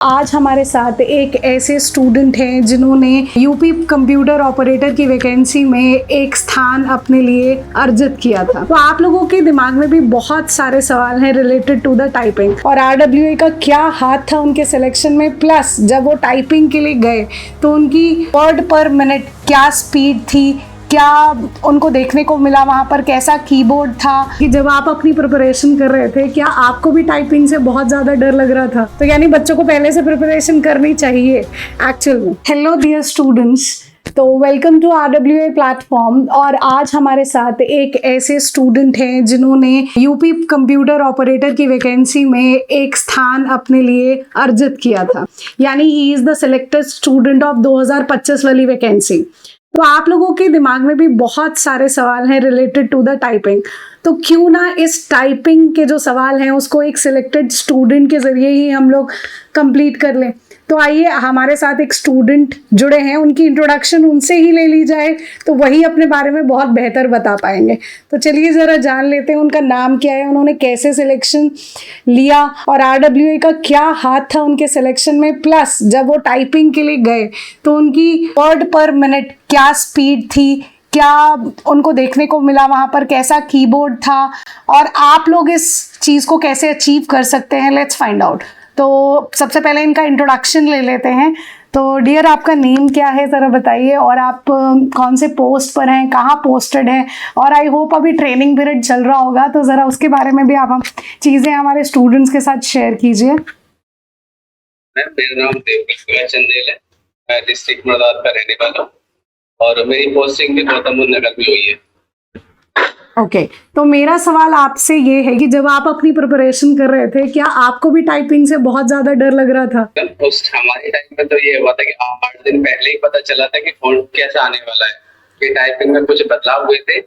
आज हमारे साथ एक ऐसे स्टूडेंट हैं जिन्होंने यूपी कंप्यूटर ऑपरेटर की वैकेंसी में एक स्थान अपने लिए अर्जित किया था। तो आप लोगों के दिमाग में भी बहुत सारे सवाल हैं रिलेटेड टू द टाइपिंग और आरडब्ल्यूए का क्या हाथ था उनके सिलेक्शन में, प्लस जब वो टाइपिंग के लिए गए तो उनकी वर्ड पर मिनट क्या स्पीड थी, क्या उनको देखने को मिला वहाँ पर, कैसा कीबोर्ड था। कि जब आप अपनी प्रिपरेशन कर रहे थे क्या आपको भी टाइपिंग से बहुत ज़्यादा डर लग रहा था? तो यानी बच्चों को पहले से प्रिपरेशन करनी चाहिए एक्चुअल में। हेलो डियर स्टूडेंट्स, तो वेलकम टू आरडब्ल्यूए प्लेटफॉर्म। और आज हमारे साथ एक ऐसे स्टूडेंट हैं जिन्होंने यूपी कंप्यूटर ऑपरेटर की वैकेंसी में एक स्थान अपने लिए अर्जित किया था, यानी he is the selected student of 2025 वाली वैकेंसी। तो आप लोगों के दिमाग में भी बहुत सारे सवाल हैं रिलेटेड टू द टाइपिंग, तो क्यों ना इस टाइपिंग के जो सवाल हैं उसको एक सिलेक्टेड स्टूडेंट के ज़रिए ही हम लोग कंप्लीट कर लें। तो आइए, हमारे साथ एक स्टूडेंट जुड़े हैं, उनकी इंट्रोडक्शन उनसे ही ले ली जाए तो वही अपने बारे में बहुत बेहतर बता पाएंगे। तो चलिए ज़रा जान लेते हैं उनका नाम क्या है, उन्होंने कैसे सिलेक्शन लिया और आरडब्ल्यूए का क्या हाथ था उनके सिलेक्शन में, प्लस जब वो टाइपिंग के लिए गए तो उनकी वर्ड पर मिनट क्या स्पीड थी, क्या उनको देखने को मिला वहाँ पर, कैसा कीबोर्ड था और आप लोग इस चीज़ को कैसे अचीव कर सकते हैं। Let's find out. तो सबसे पहले इनका इंट्रोडक्शन ले लेते हैं। तो डियर, आपका नेम क्या है ज़रा बताइए, और आप कौन से पोस्ट पर हैं, कहाँ पोस्टेड हैं, और आई होप अभी ट्रेनिंग पीरियड चल रहा होगा तो ज़रा उसके बारे में भी आप हम चीज़ें हमारे स्टूडेंट्स के साथ शेयर कीजिए। मेरा नाम देवकुल चंदेल है, मैं डिस्ट्रिक्ट मुरादाबाद का रहने वाला हूँ और मेरी पोस्टिंग भी गौतम बुद्ध नगर में हुई है। ओके, तो मेरा सवाल आपसे ये है कि जब आप अपनी प्रिपरेशन कर रहे थे क्या आपको भी टाइपिंग से बहुत ज्यादा डर लग रहा था? उस हमारे टाइम में तो ये हुआ था कि 8 दिन पहले ही पता चला था कि फोन कैसा आने वाला है, कि टाइपिंग में कुछ बदलाव हुए थे,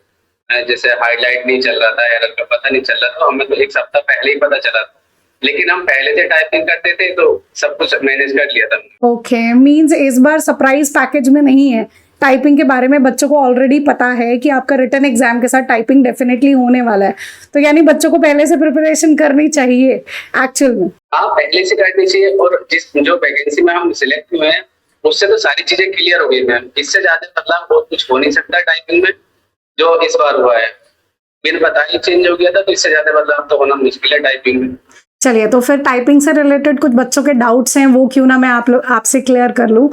जैसे हाईलाइट नहीं चल रहा था, एरर का पता नहीं चल रहा था, हमें तो एक सप्ताह पहले ही पता चला था, लेकिन हम पहले से टाइपिंग करते थे तो सब कुछ मैनेज कर लिया था। ओके, मींस इस बार सरप्राइज पैकेज में नहीं है। टाइपिंग के बारे में बच्चों को ऑलरेडी पता है कि आपका रिटन एग्जाम के साथ टाइपिंग डेफिनेटली होने वाला है, तो यानी बच्चों को पहले से प्रिपरेशन करनी चाहिए एक्चुअल में। हाँ, पहले से करनी चाहिए, और जो वैकेंसी में हम सिलेक्ट हुए हैं उससे तो सारी चीजें क्लियर हो गई मैम। इससे ज्यादा बदलाव बहुत कुछ हो नहीं सकता टाइपिंग में, जो इस बार हुआ है बिन बताए चेंज हो गया था, तो इससे ज्यादा बदलाव तो होना मुश्किल है टाइपिंग में। चलिए, तो फिर टाइपिंग से रिलेटेड कुछ बच्चों के डाउट्स हैं, वो क्यों ना मैं आपसे क्लियर कर लूँ।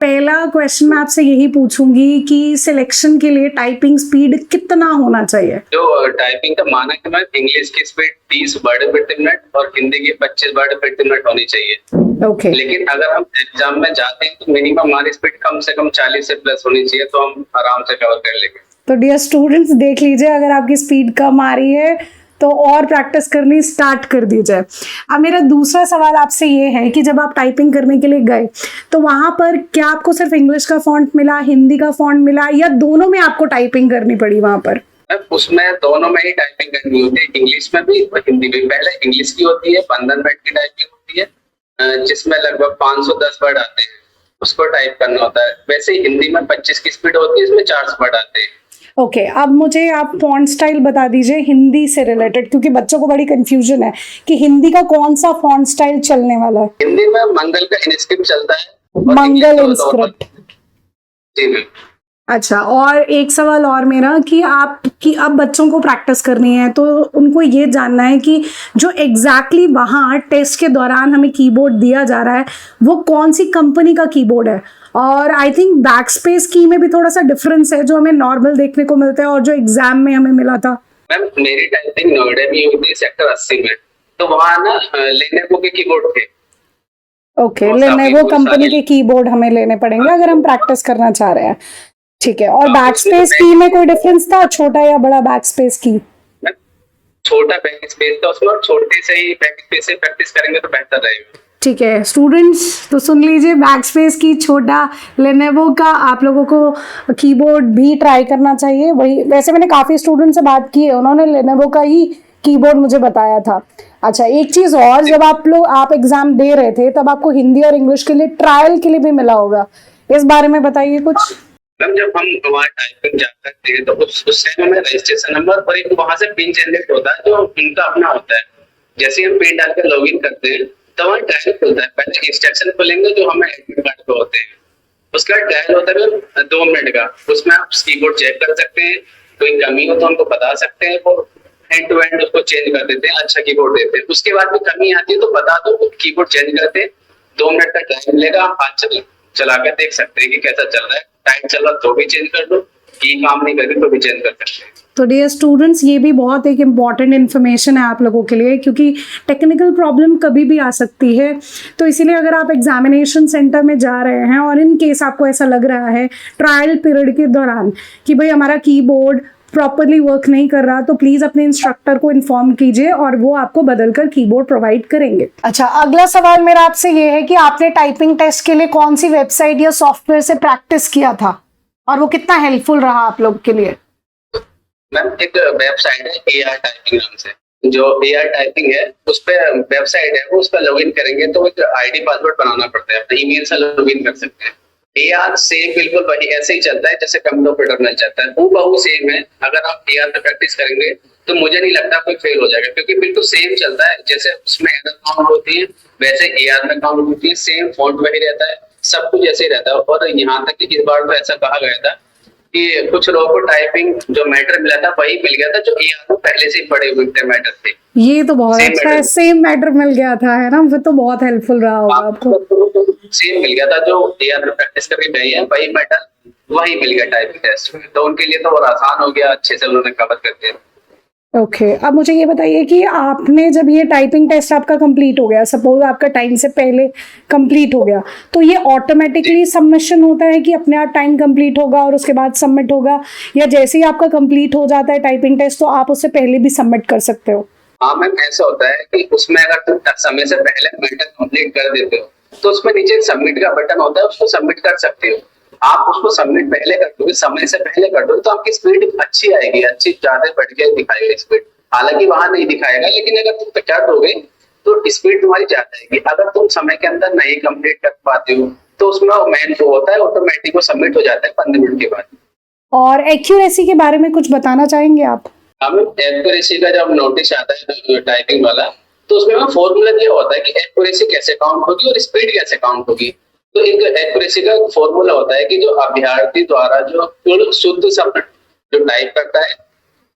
पहला क्वेश्चन मैं आपसे यही पूछूंगी कि सिलेक्शन के लिए टाइपिंग स्पीड कितना होना चाहिए? जो टाइपिंग का माना कि मैं इंग्लिश की स्पीड 30 वर्ड प्रति मिनट और हिंदी की 25 वर्ड प्रति मिनट होनी चाहिए। ओके, लेकिन अगर हम एग्जाम में जाते हैं तो मिनिमम हमारी स्पीड कम से कम 40 से प्लस होनी चाहिए, तो हम आराम से कवर कर लेंगे। तो डियर स्टूडेंट्स, देख लीजिए, अगर आपकी स्पीड कम आ रही है तो और प्रैक्टिस करनी स्टार्ट कर दीजिए। अब मेरा दूसरा सवाल आपसे ये है कि जब आप टाइपिंग करने के लिए गए तो वहाँ पर क्या आपको सिर्फ इंग्लिश का फॉन्ट मिला, हिंदी का फॉन्ट मिला, या दोनों में आपको टाइपिंग करनी पड़ी वहाँ पर? उसमें दोनों में ही टाइपिंग करनी होती है, इंग्लिश में भी और हिंदी में। पहले इंग्लिश की होती है 15 मिनट की टाइपिंग होती है, जिसमें लगभग 510 वर्ड आते हैं, उसको टाइप करना होता है। वैसे ही हिंदी में 25 की स्पीड होती है, इसमें 400 वर्ड आते हैं। ओके, अब मुझे आप फॉन्ट स्टाइल बता दीजिए हिंदी से रिलेटेड, क्योंकि बच्चों को बड़ी कंफ्यूजन है कि हिंदी का कौन सा फॉन्ट स्टाइल चलने वाला है। हिंदी में मंगल का इनस्क्रिप्ट चलता है। मंगल इनस्क्रिप्ट, जी मैम। अच्छा, और एक सवाल और मेरा कि अब बच्चों को प्रैक्टिस करनी है तो उनको ये जानना है कि जो एग्जैक्टली वहाँ टेस्ट के दौरान हमें कीबोर्ड दिया जा रहा है वो कौन सी कंपनी का कीबोर्ड है। और आई थिंक बैकस्पेस की में भी थोड़ा सा डिफरेंस है जो हमें नॉर्मल देखने को मिलता है और जो एग्जाम में हमें मिला था। मैम, मेरी टाइपिंग नोएडा में हुई थी सेक्टर 80 में, तो वहाँ ना लेनोवो के कीबोर्ड थे। ओके, लेनोवो कंपनी के कीबोर्ड हमें लेने पड़ेंगे अगर हम प्रैक्टिस करना चाह रहे हैं, ठीक है। और बैकस्पेस की में कोई डिफरेंस था, छोटा या बड़ा बैकस्पेस की? छोटा बैकस्पेस था उसमें, और छोटे से ही बैकस्पेस से प्रैक्टिस करेंगे तो बेहतर रहेगा। ठीक है स्टूडेंट्स, तो सुन लीजिए, बैकस्पेस की छोटा लेनोवो का आप लोगों को कीबोर्ड भी ट्राई करना चाहिए। वही, वैसे मैंने काफ़ी स्टूडेंट से बात की है, उन्होंने लेनोवो का ही कीबोर्ड मुझे बताया था। अच्छा, एक चीज़ और, जब आप एग्जाम दे रहे थे तब आपको हिंदी और इंग्लिश के लिए ट्रायल के लिए भी मिला होगा, इस बारे में बताइए कुछ। मैम, जब हम वहाँ टाइपिंग जाते हैं तो उस टाइम हमें रजिस्ट्रेशन नंबर और एक वहाँ से पिन जनरेट होता है जो उनका अपना होता है। जैसे हम पिन डाल कर लॉगिन करते हैं तो वहाँ ट्रायल खुलता है। पहले इंस्ट्रक्शन खुलेंगे जो हमें एडमिट कार्ड पे होते हैं, उसका ट्रायल होता है 2 मिनट का। उसमें आप कीबोर्ड चेक कर सकते हैं, कोई कमी हो तो हमको बता सकते हैं, वो एंड टू एंड उसको चेंज कर देते हैं, अच्छा कीबोर्ड देते हैं। उसके बाद भी कमी आती है तो बता दो, कीबोर्ड चेंज करते हैं। 2 मिनट का टाइम मिलेगा, आप हाथ चला कर देख सकते हैं कि कैसा चल रहा है। टाइम चल रहा तो भी चेंज कर दो, की काम नहीं कर रही तो भी चेंज कर सकते हैं। तो डियर स्टूडेंट्स, ये भी बहुत एक इम्पॉर्टेंट इन्फॉर्मेशन है आप लोगों के लिए, क्योंकि टेक्निकल प्रॉब्लम कभी भी आ सकती है। तो इसीलिए अगर आप एग्जामिनेशन सेंटर में जा रहे हैं और इन केस आपको ऐसा लग रहा है ट्रायल पीरियड के दौरान कि भाई हमारा कीबोर्ड प्रॉपरली वर्क नहीं कर रहा, तो प्लीज अपने इंस्ट्रक्टर को इन्फॉर्म कीजिए और वो आपको बदल कर कीबोर्ड प्रोवाइड करेंगे। अच्छा, अगला सवाल मेरा आपसे ये है कि आपने टाइपिंग टेस्ट के लिए कौन सी वेबसाइट या सॉफ्टवेयर से प्रैक्टिस किया था और वो कितना हेल्पफुल रहा आप लोग के लिए? मैम, एक वेबसाइट है AR टाइपिंग नाम से। जो AR टाइपिंग है उस पे वेबसाइट है, वो उस पर लॉगिन करेंगे तो एक ID पासवर्ड बनाना पड़ता है, अपने ईमेल से लॉगिन कर सकते हैं। AR सेम बिल्कुल वही ऐसे ही चलता है जैसे कंप्यूटर में चलता है, वो बहुत सेम है। अगर आप AR पे प्रैक्टिस करेंगे तो मुझे नहीं लगता कोई फेल हो जाएगा, क्योंकि बिल्कुल सेम चलता है। जैसे उसमें एरर काउंट होती है वैसे AR में काउंट होती है, सेम फॉन्ट वही रहता है, सब कुछ ऐसे ही रहता है। और यहाँ तक कि इस बार तो ऐसा कहा गया था कि कुछ लोगों को टाइपिंग जो मैटर मिला था वही मिल गया था जो AR में पहले से ही पढ़े हुए थे मैटर थे। ये तो बहुत अच्छा है, सेम मैटर मिल गया था, है ना? फिर तो बहुत हेल्पफुल रहा होगा आपको। सेम मिल गया था, जो AR में प्रैक्टिस करके गए हैं वही मैटर वही मिल गया टाइपिंग टेस्ट में, तो उनके लिए तो और आसान हो गया, अच्छे से उन्होंने कवर कर दिया। ओके, अब मुझे ये बताइए कि आपने जब ये टाइपिंग टेस्ट आपका कंप्लीट हो गया, सपोज आपका टाइम से पहले कंप्लीट हो गया, तो ये ऑटोमेटिकली सबमिशन होता है कि अपने आप टाइम कंप्लीट होगा और उसके बाद सबमिट होगा, या जैसे ही आपका कंप्लीट हो जाता है टाइपिंग टेस्ट तो आप उससे पहले भी सबमिट कर सकते हो? हाँ मैम, ऐसा होता है कि उसमें अगर तुम समय से पहले मैटर कंप्लीट कर देते हो तो उसमें नीचे सबमिट का बटन होता है, उसको सबमिट कर सकते हो। आप उसको सबमिट पहले कर दोगे, समय से पहले कर दोगे तो आपकी स्पीड अच्छी आएगी, अच्छी ज्यादा बढ़ के दिखाएगा स्पीड। हालांकि वहां नहीं दिखाएगा, लेकिन अगर तुम कर दोगे तो स्पीड तुम्हारी ज्यादा आएगी। अगर तुम समय के अंदर नहीं कंप्लीट कर पाते हो तो उसमें मेन जो होता है ऑटोमेटिक वो सबमिट हो जाता है 15 मिनट के बाद। और एक्यूरेसी के बारे में कुछ बताना चाहेंगे आप? हमें एक्यूरेसी का जब नोटिस आता है टाइपिंग वाला, तो उसमें फॉर्मूला दिया होता है कि एक्यूरेसी कैसे काउंट होगी और स्पीड कैसे काउंट होगी। तो एक एक्यूरेसी का फॉर्मूला होता है कि जो अभ्यर्थी द्वारा जो शुद्ध शब्द जो टाइप करता है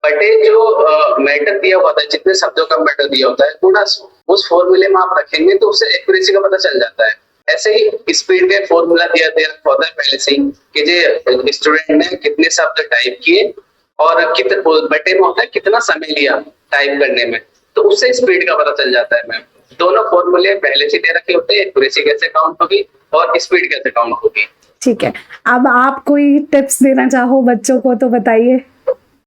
बटे जो मैटर दिया होता है, जितने शब्दों का मैटर दिया होता है, थोड़ा उस फॉर्मूले में आप रखेंगे तो उससे एक्यूरेसी का पता चल जाता है। ऐसे ही स्पीड का फॉर्मूला दिया होता है पहले से ही कि जो स्टूडेंट ने कितने शब्द टाइप किए और कितने बटे में होता है कितना समय लिया टाइप करने में, तो उससे स्पीड का पता चल जाता है। मैम, दोनों फॉर्मूले पहले से दे रखे होते हैं, एक्यूरेसी कैसे काउंट होगी और स्पीड कैसे काउंट होगी। ठीक है, अब आप कोई टिप्स देना चाहो बच्चों को तो बताइए।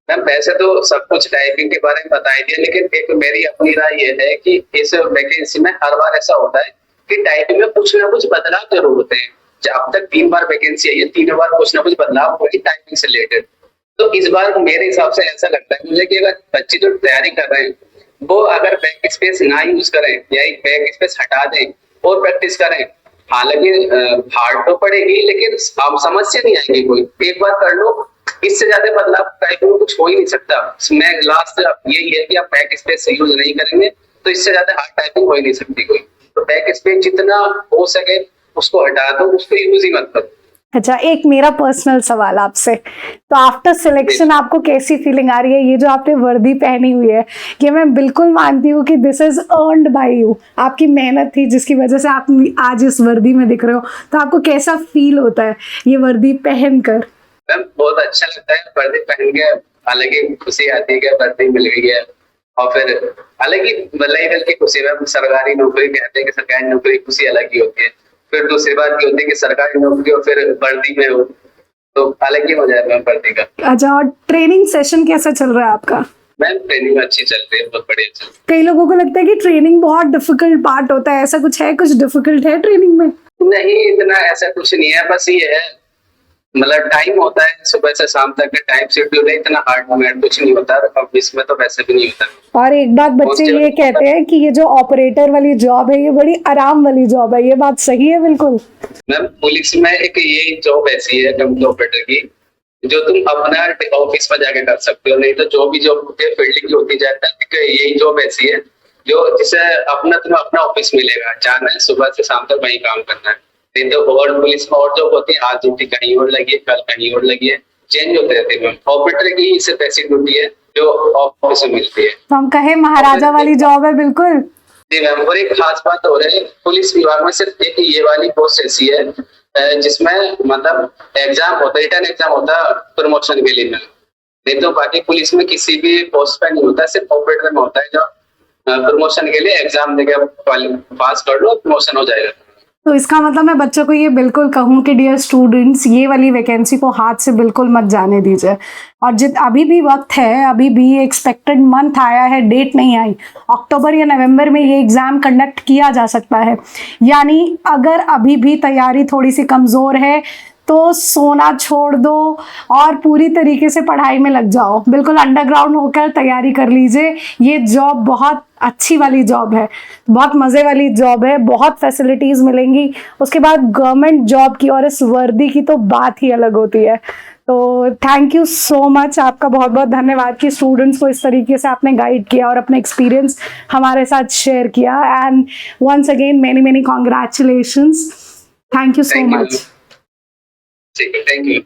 मैम, वैसे तो सब कुछ टाइपिंग के बारे में बता ही दिया, लेकिन एक मेरी अपनी राय ये है कि इस वैकेंसी में हर बार ऐसा होता है कि टाइपिंग में कुछ ना कुछ बदलाव जरूर होते हैं। अब तक 3 बार वैकेंसी आई है, 3 बार कुछ ना कुछ बदलाव हुई टाइपिंग से रिलेटेड। तो इस बार मेरे हिसाब से ऐसा लगता है मुझे कि अगर बच्चे जो तैयारी कर रहे हैं वो अगर बैक स्पेस ना यूज करें या एक बैक स्पेस हटा दें और प्रैक्टिस करें, हालांकि हार्ड तो पड़ेगी लेकिन आप समस्या नहीं आएगी कोई। एक बार कर लो, इससे ज्यादा बदलाव टाइपिंग में कुछ हो ही नहीं सकता। मैं लास्ट यही है कि आप बैक स्पेस यूज नहीं करेंगे तो इससे ज्यादा हार्ड टाइपिंग हो ही नहीं सकती कोई। तो बैक स्पेस जितना हो सके उसको हटा दो, उसको यूज ही मत करो। अच्छा, एक मेरा पर्सनल सवाल आपसे, तो आफ्टर सिलेक्शन आपको कैसी फीलिंग आ रही है? ये जो आपने वर्दी पहनी हुई है, ये मैं बिल्कुल मानती हूँ कि this is earned bye you, आपकी मेहनत थी जिसकी वजह से आप आज इस वर्दी में दिख रहे हो। तो आपको कैसा फील होता है ये वर्दी पहनकर? मैम, बहुत अच्छा लगता है वर्दी पहन के, हालांकि खुशी आती है कि वर्दी मिल गई है। और फिर हालांकि बल्लाई दल की खुशी में सरकारी नौकरी कहते हैं कि सरकारी नौकरी खुशी अलग ही होती है, फिर दूसरी बात ये होती है कि सरकारी नौकरी और फिर वर्दी में हो तो अलग ही मजा है मैम वर्दी का। अच्छा, और ट्रेनिंग सेशन कैसा चल रहा है आपका? मैम, ट्रेनिंग अच्छी चल रही है, बहुत बढ़िया चल रही है। कई लोगों को लगता है कि ट्रेनिंग बहुत डिफिकल्ट पार्ट होता है, ऐसा कुछ है? कुछ डिफिकल्ट है ट्रेनिंग में? नहीं, इतना ऐसा कुछ नहीं है, बस ये है मतलब टाइम होता है सुबह से शाम तक का टाइम शेड्यूल है, इतना हार्ड में कुछ नहीं होता। अब इसमें तो वैसे भी नहीं होता। और एक बात बच्चे ये कहते हैं कि ये जो ऑपरेटर वाली जॉब है ये बड़ी आराम वाली जॉब है, ये बात सही है? बिल्कुल मैम, पुलिस में एक ये जॉब ऐसी है कंप्यूटर ऑपरेटर की जो तुम अपना ऑफिस पर जाके कर सकते हो, नहीं तो जो भी जॉब फील्डिंग की होती जाता है, यही जॉब ऐसी है जो जिसे अपना तुम्हें अपना ऑफिस मिलेगा, जाना है सुबह से शाम तक वही काम करना है। नहीं तो और पुलिस में और जॉब होती है, आज ड्यूटी कहीं और लगी है, कल कहीं और लगी है, चेंज होते रहते हैं। ऑपरेटर की सिर्फ ऐसी ड्यूटी है जो ऑफिस में मिलती है। तो हम कहे महाराजा वाली जॉब है बिल्कुल। जी मैम, और एक खास बात हो रही है, पुलिस विभाग में सिर्फ एक ये वाली पोस्ट ऐसी है जिसमें मतलब एग्जाम होता है, रिटर्न एग्जाम होता है प्रमोशन के लिए। नहीं तो बाकी पुलिस में किसी भी पोस्ट पे नहीं होता, सिर्फ ऑपरेटर में होता है जो प्रमोशन के लिए एग्जाम देकर पास कर लो, प्रमोशन हो जाएगा। तो इसका मतलब मैं बच्चों को ये बिल्कुल कहूँ कि डियर स्टूडेंट्स, ये वाली वैकेंसी को हाथ से बिल्कुल मत जाने दीजिए। और अभी भी वक्त है, अभी भी एक्सपेक्टेड मंथ आया है, डेट नहीं आई, अक्टूबर या नवंबर में ये एग्ज़ाम कंडक्ट किया जा सकता है। यानी अगर अभी भी तैयारी थोड़ी सी कमज़ोर है तो सोना छोड़ दो और पूरी तरीके से पढ़ाई में लग जाओ, बिल्कुल अंडरग्राउंड होकर तैयारी कर लीजिए। ये जॉब बहुत अच्छी वाली जॉब है, बहुत मज़े वाली जॉब है, बहुत फैसिलिटीज़ मिलेंगी। उसके बाद गवर्नमेंट जॉब की और इस वर्दी की तो बात ही अलग होती है। तो थैंक यू सो मच, आपका बहुत बहुत धन्यवाद कि स्टूडेंट्स को इस तरीके से आपने गाइड किया और अपने एक्सपीरियंस हमारे साथ शेयर किया। And once again many many congratulations, thank you so much. ठीक है, थैंक यू।